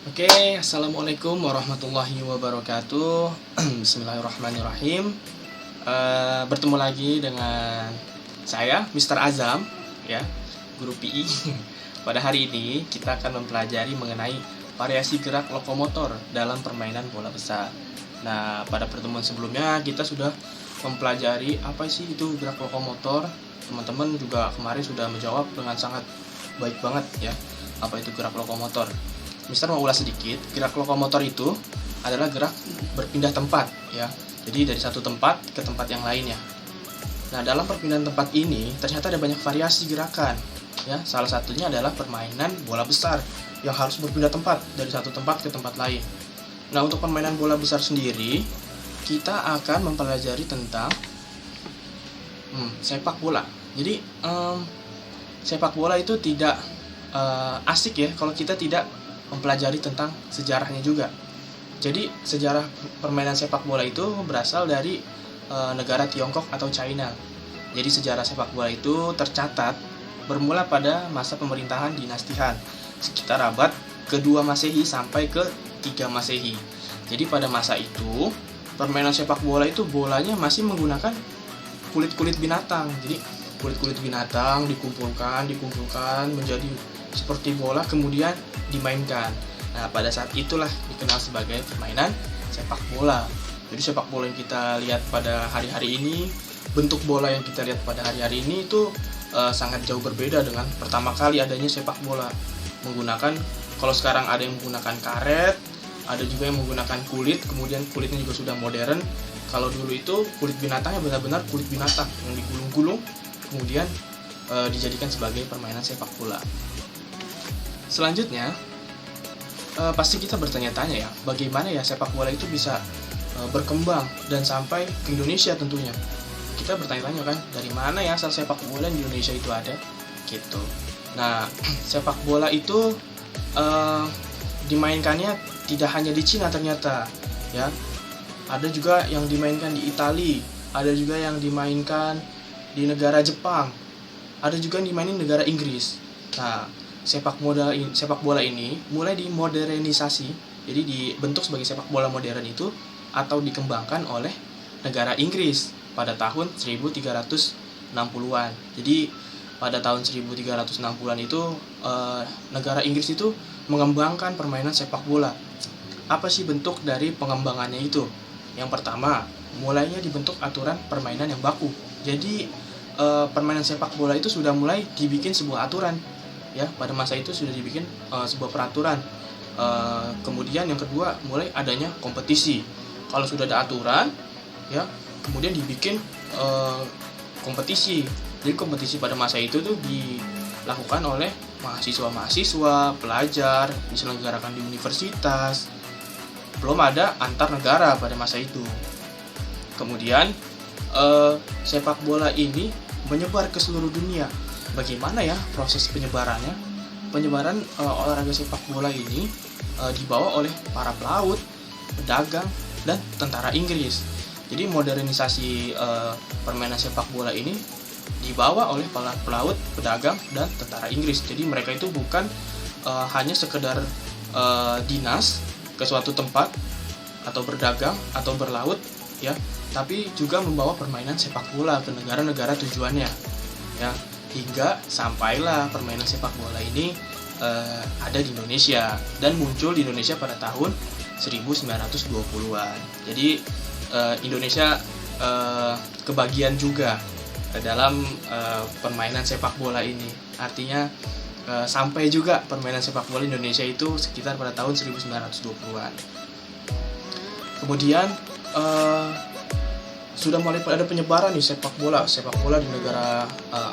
Oke, assalamualaikum warahmatullahi wabarakatuh. Bismillahirrahmanirrahim. Bertemu lagi dengan saya, Mr. Azam, ya, guru PI. Pada hari ini kita akan mempelajari mengenai variasi gerak lokomotor dalam permainan bola besar. Nah, pada pertemuan sebelumnya kita sudah mempelajari apa sih itu gerak lokomotor. Teman-teman juga kemarin sudah menjawab dengan sangat baik banget ya, apa itu gerak lokomotor. Mister mau ulas sedikit, gerak lokomotor itu adalah gerak berpindah tempat ya. Jadi dari satu tempat ke tempat yang lainnya. Nah, dalam perpindahan tempat ini ternyata ada banyak variasi gerakan ya. Salah satunya adalah permainan bola besar yang harus berpindah tempat dari satu tempat ke tempat lain. Nah, untuk permainan bola besar sendiri kita akan mempelajari tentang sepak bola. Jadi sepak bola itu tidak asik ya kalau kita tidak mempelajari tentang sejarahnya juga. Jadi sejarah permainan sepak bola itu berasal dari negara Tiongkok atau China. Jadi sejarah sepak bola itu tercatat bermula pada masa pemerintahan dinasti Han sekitar abad kedua Masehi sampai ke 3 Masehi. Jadi pada masa itu permainan sepak bola itu bolanya masih menggunakan kulit-kulit binatang. Jadi kulit-kulit binatang dikumpulkan menjadi seperti bola kemudian dimainkan. Nah, pada saat itulah dikenal sebagai permainan sepak bola. Jadi sepak bola yang kita lihat pada hari-hari ini, bentuk bola yang kita lihat pada hari-hari ini itu sangat jauh berbeda dengan pertama kali adanya sepak bola. Menggunakan, kalau sekarang ada yang menggunakan karet, ada juga yang menggunakan kulit, kemudian kulitnya juga sudah modern. Kalau dulu itu kulit binatangnya benar-benar kulit binatang yang digulung-gulung, kemudian dijadikan sebagai permainan sepak bola. Selanjutnya, pasti kita bertanya-tanya ya, bagaimana ya sepak bola itu bisa berkembang dan sampai ke Indonesia tentunya. Kita bertanya-tanya kan, dari mana ya asal sepak bola di Indonesia itu ada? Gitu. Nah, sepak bola itu dimainkannya tidak hanya di Cina ternyata, ya. Ada juga yang dimainkan di Italia, ada juga yang dimainkan di negara Jepang, ada juga yang dimainin di negara Inggris. Nah, sepak bola ini mulai dimodernisasi, jadi dibentuk sebagai sepak bola modern itu atau dikembangkan oleh negara Inggris pada tahun 1360-an. Jadi pada tahun 1360-an itu negara Inggris itu mengembangkan permainan sepak bola. Apa sih bentuk dari pengembangannya itu? Yang pertama, mulainya dibentuk aturan permainan yang baku. Jadi permainan sepak bola itu sudah mulai dibikin sebuah aturan. Ya, pada masa itu sudah dibikin sebuah peraturan. Kemudian yang kedua, mulai adanya kompetisi. Kalau sudah ada aturan, ya, kemudian dibikin kompetisi. Jadi kompetisi pada masa itu tuh dilakukan oleh mahasiswa-mahasiswa, pelajar, diselenggarakan di universitas. Belum ada antar negara pada masa itu. Kemudian sepak bola ini menyebar ke seluruh dunia. Bagaimana ya proses penyebarannya? Penyebaran olahraga sepak bola ini dibawa oleh para pelaut, pedagang, dan tentara Inggris. Jadi modernisasi permainan sepak bola ini dibawa oleh para pelaut, pedagang, dan tentara Inggris. Jadi mereka itu bukan hanya sekedar dinas ke suatu tempat atau berdagang atau berlaut, ya, tapi juga membawa permainan sepak bola ke negara-negara tujuannya, ya. Hingga sampailah permainan sepak bola ini ada di Indonesia dan muncul di Indonesia pada tahun 1920-an. Jadi Indonesia kebagian juga dalam permainan sepak bola ini. Artinya sampai juga permainan sepak bola Indonesia itu sekitar pada tahun 1920-an. Kemudian sudah mulai ada penyebaran di sepak bola di negara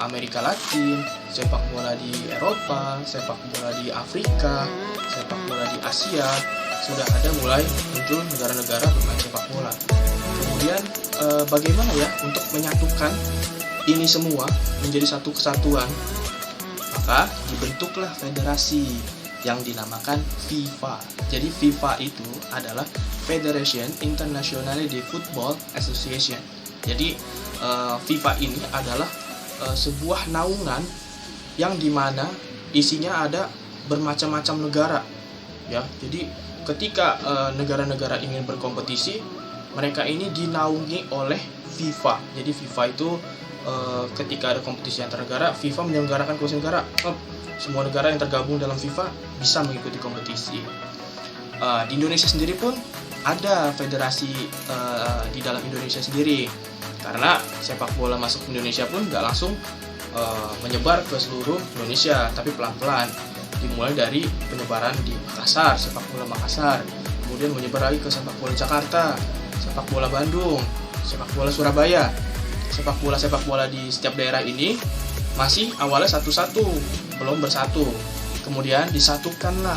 Amerika Latin, sepak bola di Eropa, sepak bola di Afrika, sepak bola di Asia, sudah ada mulai muncul negara-negara bermain sepak bola. Kemudian bagaimana ya untuk menyatukan ini semua menjadi satu kesatuan? Maka dibentuklah federasi yang dinamakan FIFA. Jadi FIFA itu adalah Federation Internationale de Football Association. Jadi FIFA ini adalah sebuah naungan yang dimana isinya ada bermacam-macam negara ya. Jadi ketika negara-negara ingin berkompetisi, mereka ini dinaungi oleh FIFA. Jadi FIFA itu ketika ada kompetisi antar negara, FIFA menyelenggarakan kompetisi negara. Semua negara yang tergabung dalam FIFA bisa mengikuti kompetisi. Di Indonesia sendiri pun ada federasi di dalam Indonesia sendiri, karena sepak bola masuk Indonesia pun nggak langsung menyebar ke seluruh Indonesia, tapi pelan-pelan. Dimulai dari penyebaran di Makassar, sepak bola Makassar, kemudian menyebar lagi ke sepak bola Jakarta, sepak bola Bandung, sepak bola Surabaya. Sepak bola di setiap daerah ini masih awalnya satu-satu, belum bersatu. Kemudian disatukanlah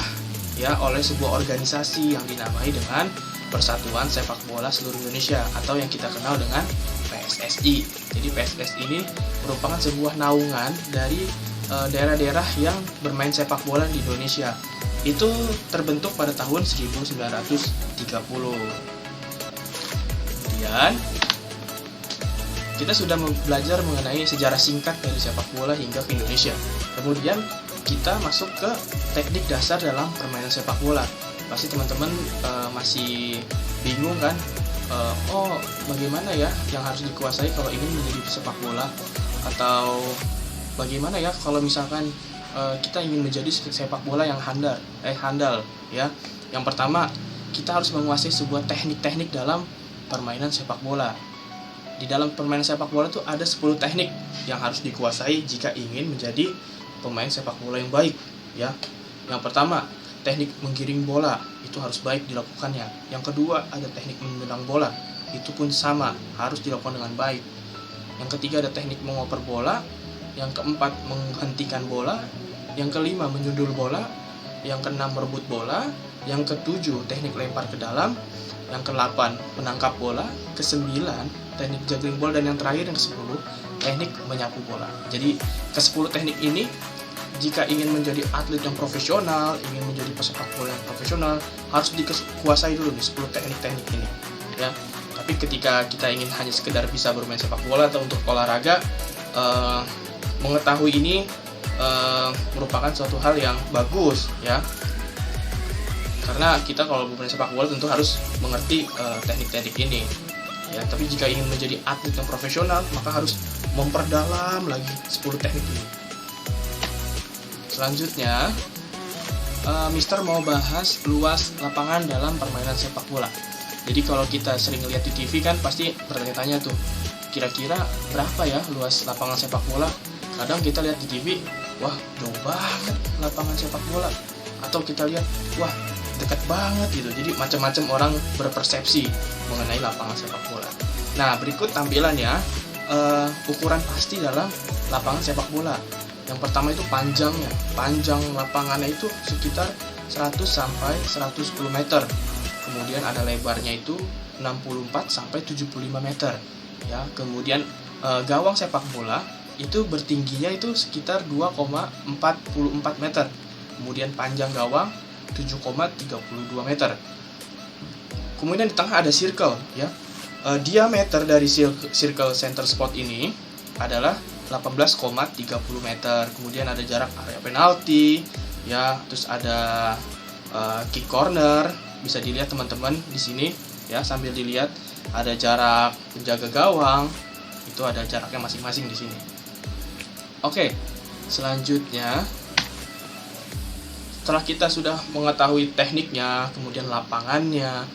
ya oleh sebuah organisasi yang dinamai dengan Persatuan Sepak Bola Seluruh Indonesia, atau yang kita kenal dengan PSSI. Jadi PSSI ini merupakan sebuah naungan dari daerah-daerah yang bermain sepak bola di Indonesia. Itu terbentuk pada tahun 1930. Kemudian kita sudah belajar mengenai sejarah singkat dari sepak bola hingga ke Indonesia. Kemudian kita masuk ke teknik dasar dalam permainan sepak bola. Pasti teman-teman masih bingung kan? Bagaimana ya yang harus dikuasai kalau ingin menjadi sepak bola? Atau bagaimana ya kalau misalkan kita ingin menjadi sepak bola yang handal ya? Yang pertama, kita harus menguasai sebuah teknik-teknik dalam permainan sepak bola. Di dalam permainan sepak bola itu ada 10 teknik yang harus dikuasai jika ingin menjadi pemain sepak bola yang baik ya. Yang pertama, teknik menggiring bola, itu harus baik dilakukannya. Yang kedua, ada teknik menendang bola, itu pun sama, harus dilakukan dengan baik. Yang ketiga, ada teknik mengoper bola. Yang keempat, menghentikan bola. Yang kelima, menyundul bola. Yang keenam, merebut bola. Yang ketujuh, teknik lempar ke dalam. Yang kedelapan, menangkap bola. Kesembilan, teknik juggling bola. Dan yang terakhir, yang ke-10, teknik menyapu bola. Jadi ke-10 teknik ini, jika ingin menjadi atlet yang profesional, ingin menjadi pesepak bola yang profesional, harus dikuasai dulu nih 10 teknik-teknik ini ya. Tapi ketika kita ingin hanya sekedar bisa bermain sepak bola atau untuk olahraga, mengetahui ini merupakan suatu hal yang bagus ya. Karena kita kalau bermain sepak bola tentu harus mengerti teknik-teknik ini ya. Tapi jika ingin menjadi atlet yang profesional, maka harus memperdalam lagi 10 teknik ini. Selanjutnya, Mister mau bahas luas lapangan dalam permainan sepak bola. Jadi kalau kita sering lihat di TV kan pasti bertanya-tanya tuh, kira-kira berapa ya luas lapangan sepak bola? Kadang kita lihat di TV, wah jauh banget lapangan sepak bola. Atau kita lihat, wah dekat banget gitu. Jadi macam-macam orang berpersepsi mengenai lapangan sepak bola. Nah, berikut tampilannya ukuran pasti dalam lapangan sepak bola. Yang pertama itu panjangnya. Panjang lapangannya itu sekitar 100 sampai 110 meter. Kemudian ada lebarnya itu 64 sampai 75 meter. Ya, kemudian gawang sepak bola itu bertingginya itu sekitar 2,44 meter. Kemudian panjang gawang 7,32 meter. Kemudian di tengah ada circle ya. Diameter dari circle center spot ini adalah 18,30 meter. Kemudian ada jarak area penalti ya, terus ada kick corner, bisa dilihat teman-teman di sini ya, sambil dilihat ada jarak penjaga gawang, itu ada jaraknya masing-masing di sini. Oke, selanjutnya setelah kita sudah mengetahui tekniknya, kemudian lapangannya,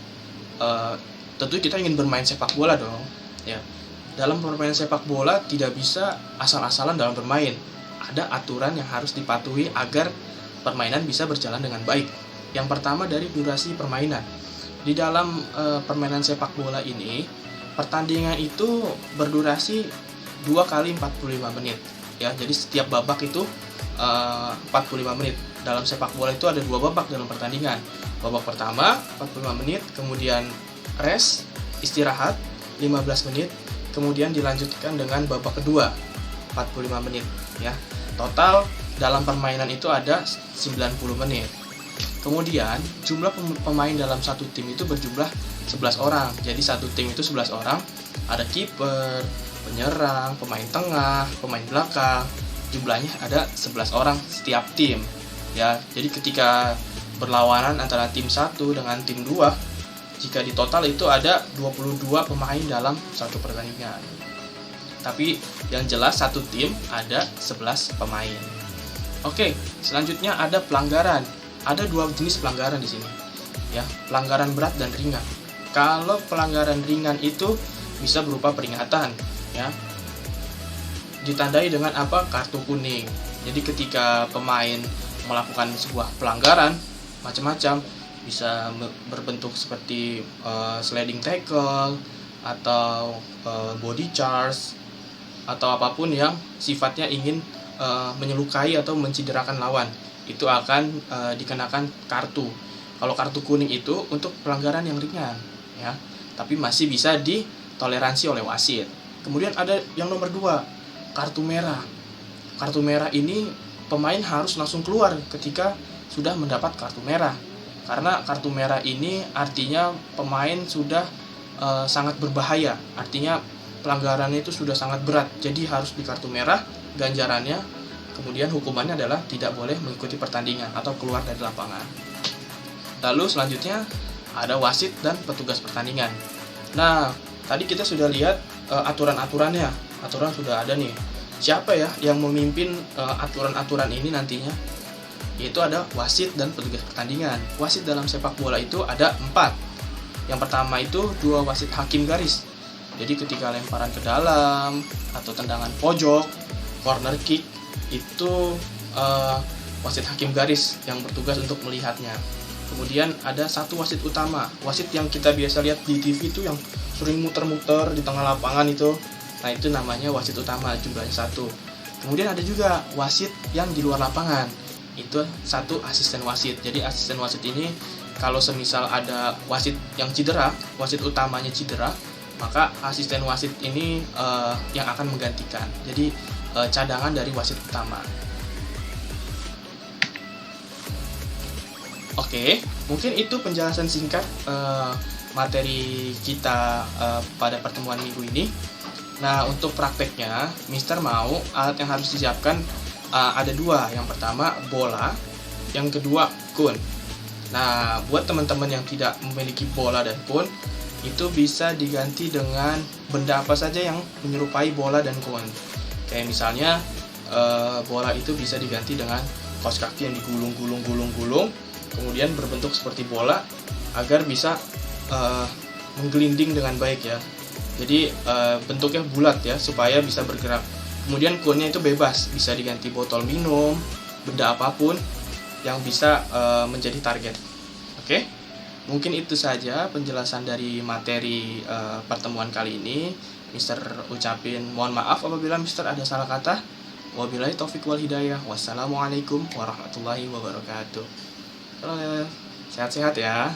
tentu kita ingin bermain sepak bola dong ya. Dalam permainan sepak bola tidak bisa asal-asalan dalam bermain. Ada aturan yang harus dipatuhi agar permainan bisa berjalan dengan baik. Yang pertama dari durasi permainan. Di dalam permainan sepak bola ini, pertandingan itu berdurasi 2 kali 45 menit. Ya, jadi setiap babak itu 45 menit. Dalam sepak bola itu ada 2 babak dalam pertandingan. Babak pertama 45 menit, kemudian rest, istirahat 15 menit. Kemudian dilanjutkan dengan babak kedua 45 menit ya. Total dalam permainan itu ada 90 menit. Kemudian jumlah pemain dalam satu tim itu berjumlah 11 orang. Jadi satu tim itu 11 orang. Ada kiper, penyerang, pemain tengah, pemain belakang. Jumlahnya ada 11 orang setiap tim ya. Jadi ketika berlawanan antara tim 1 dengan tim 2, jika di total itu ada 22 pemain dalam satu pertandingan. Tapi yang jelas satu tim ada 11 pemain. Oke, selanjutnya ada pelanggaran. Ada 2 jenis pelanggaran di sini. Ya, pelanggaran berat dan ringan. Kalau pelanggaran ringan itu bisa berupa peringatan, ya. Ditandai dengan apa? Kartu kuning. Jadi ketika pemain melakukan sebuah pelanggaran macam-macam, bisa berbentuk seperti sliding tackle atau body charge atau apapun yang sifatnya ingin menyelukai atau mencederakan lawan, itu akan dikenakan kartu. Kalau kartu kuning itu untuk pelanggaran yang ringan, ya, tapi masih bisa ditoleransi oleh wasit. Kemudian ada yang nomor 2, kartu merah. Kartu merah ini pemain harus langsung keluar ketika sudah mendapat kartu merah. Karena kartu merah ini artinya pemain sudah sangat berbahaya. Artinya pelanggarannya itu sudah sangat berat. Jadi harus di kartu merah ganjarannya. Kemudian hukumannya adalah tidak boleh mengikuti pertandingan atau keluar dari lapangan. Lalu selanjutnya ada wasit dan petugas pertandingan. Nah, tadi kita sudah lihat aturan-aturannya. Aturan sudah ada nih. Siapa ya yang memimpin aturan-aturan ini nantinya? Yaitu ada wasit dan petugas pertandingan. Wasit dalam sepak bola itu ada 4. Yang pertama itu 2 wasit hakim garis. Jadi ketika lemparan ke dalam atau tendangan pojok, corner kick, itu wasit hakim garis yang bertugas untuk melihatnya. Kemudian ada 1 wasit utama. Wasit yang kita biasa lihat di TV itu yang sering muter-muter di tengah lapangan itu. Nah, itu namanya wasit utama, jumlahnya 1. Kemudian ada juga wasit yang di luar lapangan. Itu 1 asisten wasit. Jadi asisten wasit ini kalau semisal ada wasit yang cedera, wasit utamanya cedera, maka asisten wasit ini yang akan menggantikan. Jadi cadangan dari wasit utama. Oke, mungkin itu penjelasan singkat materi kita pada pertemuan minggu ini. Nah, untuk prakteknya, Mister mau alat yang harus disiapkan ada 2. Yang pertama bola, yang kedua kun. Nah, buat teman-teman yang tidak memiliki bola dan kun, itu bisa diganti dengan benda apa saja yang menyerupai bola dan kun. Kayak misalnya bola itu bisa diganti dengan kaos kaki yang digulung-gulung, kemudian berbentuk seperti bola agar bisa menggelinding dengan baik ya. Jadi bentuknya bulat ya supaya bisa bergerak. Kemudian kunnya itu bebas, bisa diganti botol minum, benda apapun yang bisa menjadi target. Oke, mungkin itu saja penjelasan dari materi pertemuan kali ini. Mister ucapin mohon maaf apabila Mister ada salah kata. Wabillahi taufik wal hidayah. Wassalamualaikum warahmatullahi wabarakatuh. Sehat-sehat ya.